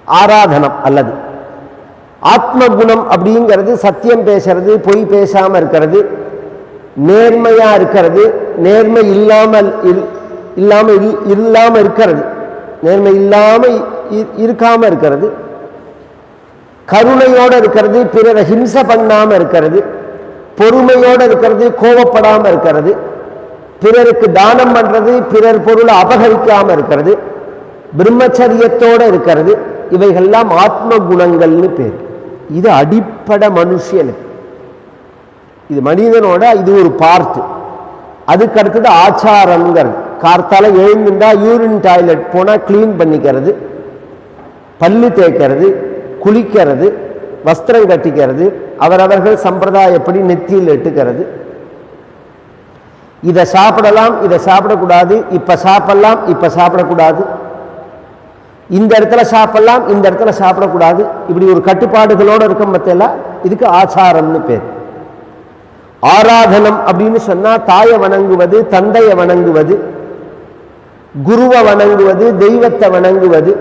ஆராதனம் அல்லது ஆத்ம குணம் அப்படிங்கிறது சத்தியம் பேசுறது, பொய் பேசாம இருக்கிறது, நேர்மையா இருக்கிறது, நேர்மை இல்லாம இருக்கிறது, நேர்மை இல்லாம இருக்காம இருக்கிறது, கருணையோட இருக்கிறது, பிறரை ஹிம்சை பண்ணாம இருக்கிறது, பொறுமையோட இருக்கிறது, கோபப்படாம இருக்கிறது, பிறருக்கு தானம் பண்றது, பிறர் பொருளை அபகரிக்காம இருக்கிறது, பிரம்மச்சரியத்தோட இருக்கிறது. இவைகள்லாம் ஆத்ம குணங்கள்னு பேர். இது அடிப்படை மனுஷனுக்கு. இது மனிதனோட இது ஒரு பார்ட். அதுக்கு அடுத்தது ஆச்சாரங்கிறது. கார்த்தால எழுந்துட்டா யூரின் டாய்லெட் போனால் கிளீன் பண்ணிக்கிறது, பல்லு தேய்க்கிறது, குளிக்கிறது, வஸ்திரம் கட்டிக்கிறது, அவரவர்கள் சம்பிரதாயப்படி நெத்தியில் எட்டுக்கிறது. இதை சாப்பிடலாம், இதை சாப்பிடக்கூடாது, இப்ப சாப்பிடலாம், இப்ப சாப்பிடக்கூடாது, இந்த இடத்துல சாப்பிடலாம், இந்த இடத்துல சாப்பிடக்கூடாது, இப்படி ஒரு கட்டுப்பாடுகளோடு இருக்கும். மத்தெல்லாம் இதுக்கு ஆச்சாரம்னு பேர். ஆராதனம் அப்படின்னு சொன்னா தாயை வணங்குவது, தந்தையை வணங்குவது, குருவை வணங்குவது, தெய்வத்தை வணங்குவது,